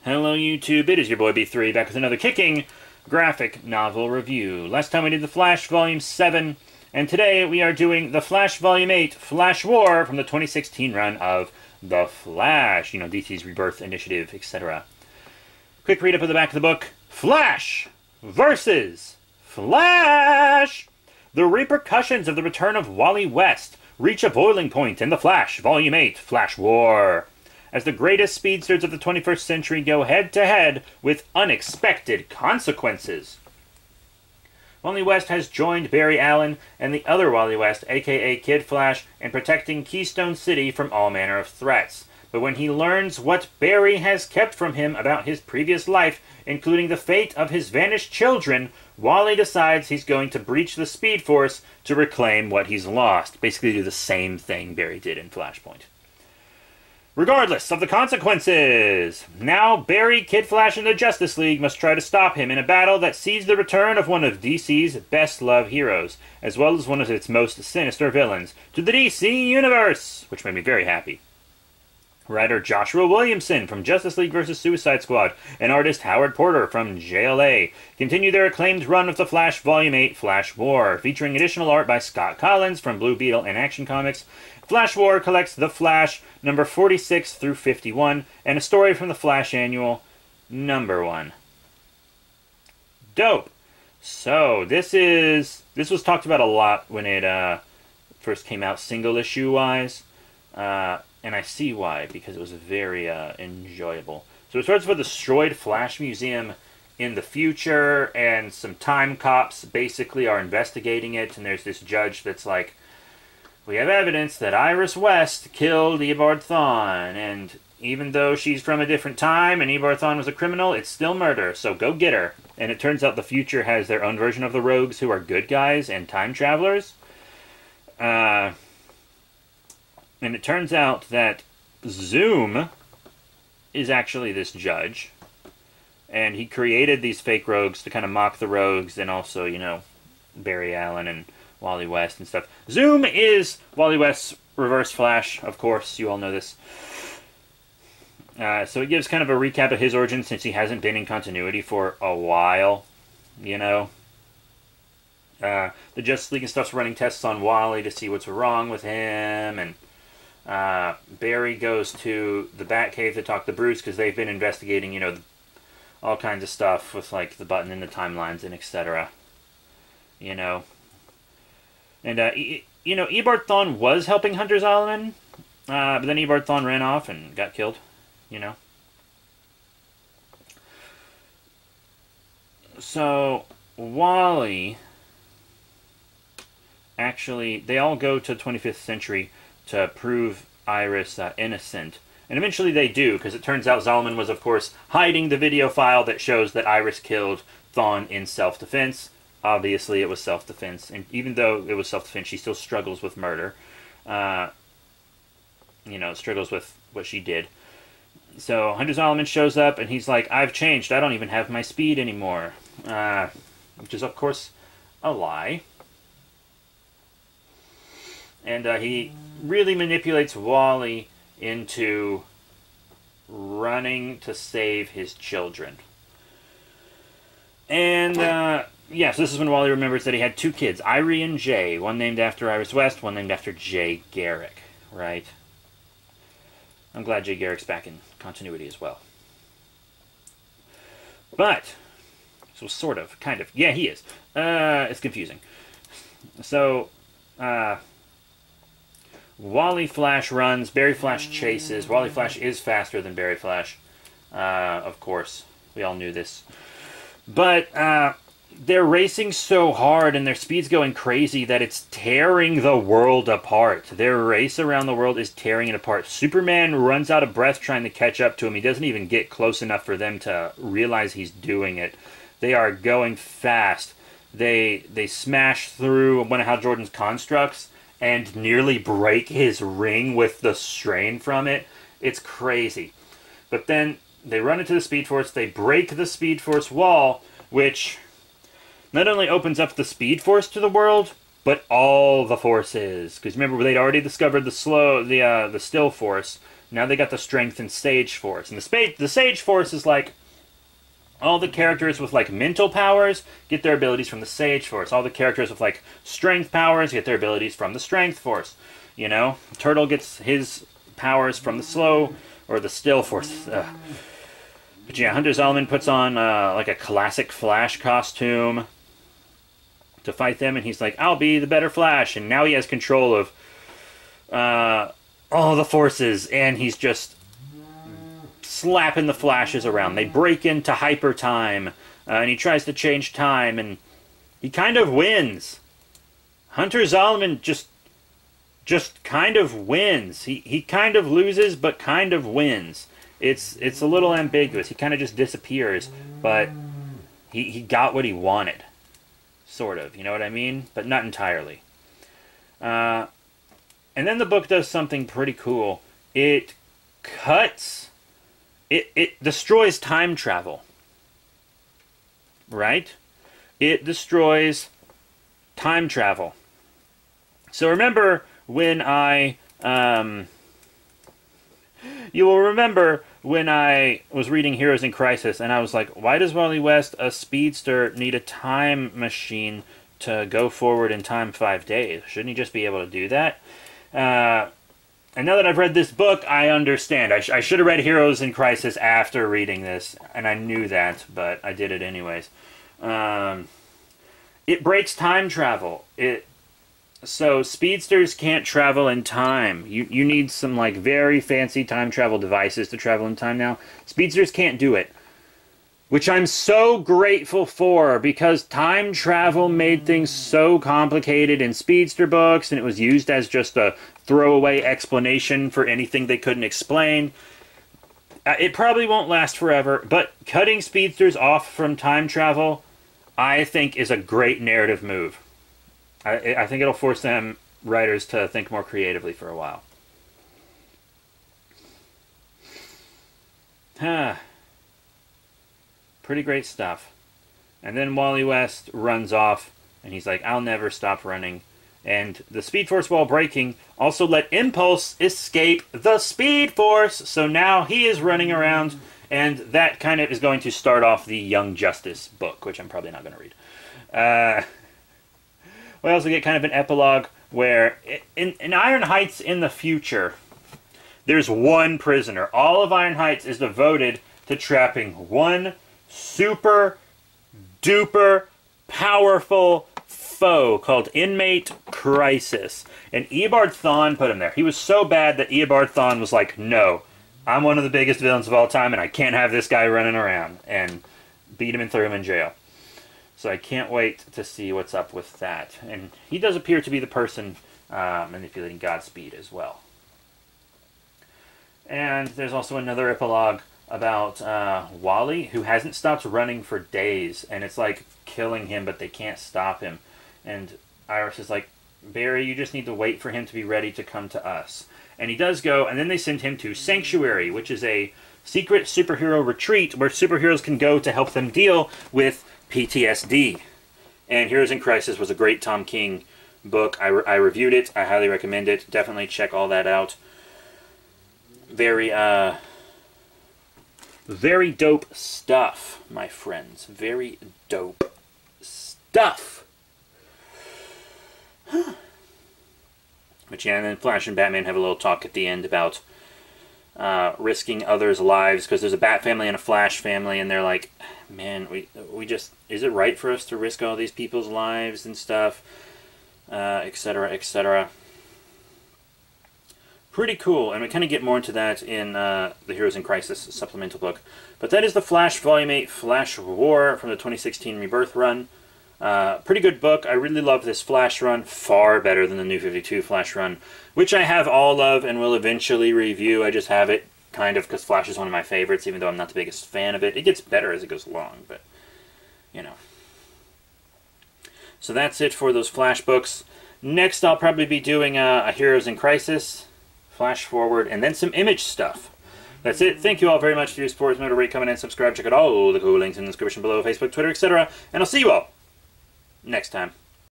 Hello YouTube, it is your boy B3 back with another kicking graphic novel review. Last time we did The Flash Volume 7, and today we are doing The Flash Volume 8, Flash War, from the 2016 run of The Flash. You know, DC's Rebirth Initiative, etc. Quick read up of the back of the book. Flash versus Flash! The repercussions of the return of Wally West reach a boiling point in The Flash, Volume 8, Flash War, as the greatest speedsters of the 21st century go head-to-head with unexpected consequences. Wally West has joined Barry Allen and the other Wally West, aka Kid Flash, in protecting Keystone City from all manner of threats. But when he learns what Barry has kept from him about his previous life, including the fate of his vanished children, Wally decides he's going to breach the Speed Force to reclaim what he's lost. Basically do the same thing Barry did in Flashpoint. Regardless of the consequences, now Barry, Kid Flash, and the Justice League must try to stop him in a battle that sees the return of one of DC's best-loved heroes, as well as one of its most sinister villains, to the DC Universe, which made me very happy. Writer Joshua Williamson from Justice League vs. Suicide Squad and artist Howard Porter from JLA continue their acclaimed run of The Flash Volume 8, Flash War, featuring additional art by Scott Collins from Blue Beetle and Action Comics. Flash War collects The Flash number 46 through 51 and a story from The Flash Annual number 1. Dope. So this was talked about a lot when it first came out, single issue wise, and I see why, because it was very enjoyable. So it starts with a destroyed Flash Museum in the future, and some time cops basically are investigating it, and there's this judge that's like, we have evidence that Iris West killed Eobard Thawne, and even though she's from a different time and Eobard Thawne was a criminal, it's still murder, so go get her. And it turns out the future has their own version of the rogues who are good guys and time travelers. And it turns out that Zoom is actually this judge, and he created these fake rogues to kind of mock the rogues, and also, you know, Barry Allen and Wally West and stuff. Zoom is Wally West's Reverse Flash, of course, you all know this. So it gives kind of a recap of his origin since he hasn't been in continuity for a while, you know. The Justice League and stuff's running tests on Wally to see what's wrong with him, and Barry goes to the Batcave to talk to Bruce because they've been investigating, you know, all kinds of stuff with, like, the button in the timelines and etc. You know. And, you know, Eobard Thawne was helping Hunter Zolomon, but then Eobard Thawne ran off and got killed, you know. So, Wally, actually, they all go to 25th century to prove Iris innocent. And eventually they do, because it turns out Zolomon was, of course, hiding the video file that shows that Iris killed Thawne in self-defense. Obviously, it was self-defense, and even though it was self-defense, she still struggles with murder. You know, struggles with what she did. So, Hunter Zolomon shows up, and he's like, I've changed, I don't even have my speed anymore. Which is, of course, a lie. And he really manipulates Wally into running to save his children. And, yeah, so this is when Wally remembers that he had two kids, Irie and Jay, one named after Iris West, one named after Jay Garrick, right? I'm glad Jay Garrick's back in continuity as well. But, so sort of, kind of, yeah, he is. It's confusing. So, Wally Flash runs, Barry Flash chases. Wally Flash is faster than Barry Flash, of course. We all knew this. But, they're racing so hard and their speed's going crazy that it's tearing the world apart. Their race around the world is tearing it apart. Superman runs out of breath trying to catch up to him. He doesn't even get close enough for them to realize he's doing it. They are going fast. They smash through one of Hal Jordan's constructs and nearly break his ring with the strain from it. It's crazy. But then they run into the Speed Force. They break the Speed Force wall, which not only opens up the Speed Force to the world, but all the forces. Because remember, they'd already discovered the Still Force. Now they got the Strength and Sage Force. And the Sage Force is like all the characters with like mental powers get their abilities from the Sage Force. All the characters with like strength powers get their abilities from the Strength Force. You know, Turtle gets his powers from the Slow or the Still Force. But yeah, Hunter Zolomon puts on like a classic Flash costume to fight them, and he's like, I'll be the better Flash. And now he has control of all the forces, and he's just slapping the Flashes around. They break into hyper time, and he tries to change time, and he kind of wins. Hunter Zolomon just kind of wins. He kind of loses, but kind of wins. It's a little ambiguous. He kind of just disappears, but he got what he wanted. Sort of, you know what I mean? But not entirely. And then the book does something pretty cool. It destroys time travel. Right? It destroys time travel. So remember when you will remember when I was reading Heroes in Crisis, and I was like, why does Wally West, a speedster, need a time machine to go forward in time 5 days? Shouldn't he just be able to do that? And now that I've read this book, I understand. I should have read Heroes in Crisis after reading this, and I knew that, but I did it anyways. It breaks time travel. So speedsters can't travel in time. You need some like very fancy time travel devices to travel in time now. Speedsters can't do it. Which I'm so grateful for, because time travel made things so complicated in speedster books, and it was used as just a throwaway explanation for anything they couldn't explain. It probably won't last forever, but cutting speedsters off from time travel, I think, is a great narrative move. I think it'll force them writers to think more creatively for a while. Pretty great stuff. And then Wally West runs off, and he's like, I'll never stop running. And the Speed Force, while breaking, also let Impulse escape the Speed Force. So now he is running around, and that kind of is going to start off the Young Justice book, which I'm probably not going to read. We also get kind of an epilogue where in Iron Heights in the future, there's one prisoner. All of Iron Heights is devoted to trapping one super duper powerful foe called Inmate Crisis. And Eobard Thawne put him there. He was so bad that Eobard Thawne was like, no, I'm one of the biggest villains of all time, and I can't have this guy running around, and beat him and threw him in jail. So I can't wait to see what's up with that. And he does appear to be the person manipulating Godspeed as well. And there's also another epilogue about Wally, who hasn't stopped running for days. And it's like killing him, but they can't stop him. And Iris is like, Barry, you just need to wait for him to be ready to come to us. And he does go, and then they send him to Sanctuary, which is a secret superhero retreat where superheroes can go to help them deal with PTSD. And Heroes in Crisis was a great Tom King book. I reviewed it. I highly recommend it. Definitely check all that out. Very dope stuff, my friends. Very dope stuff. But yeah, and then Flash and Batman have a little talk at the end about risking others' lives, because there's a Bat family and a Flash family, and they're like, man, we just, is it right for us to risk all these people's lives and stuff, etc., etc. Pretty cool, and we kind of get more into that in the Heroes in Crisis supplemental book. But that is the Flash Volume 8 Flash War from the 2016 Rebirth run. Pretty good book. I really love this Flash run. Far better than the New 52 Flash run, which I have all of and will eventually review. I just have it kind of because Flash is one of my favorites, even though I'm not the biggest fan of it. It gets better as it goes along, but, you know. So that's it for those Flash books. Next, I'll probably be doing a Heroes in Crisis, Flash Forward, and then some Image stuff. That's it. Thank you all very much for your support. Remember to rate, comment, and subscribe. Check out all the cool links in the description below, Facebook, Twitter, etc. And I'll see you all next time.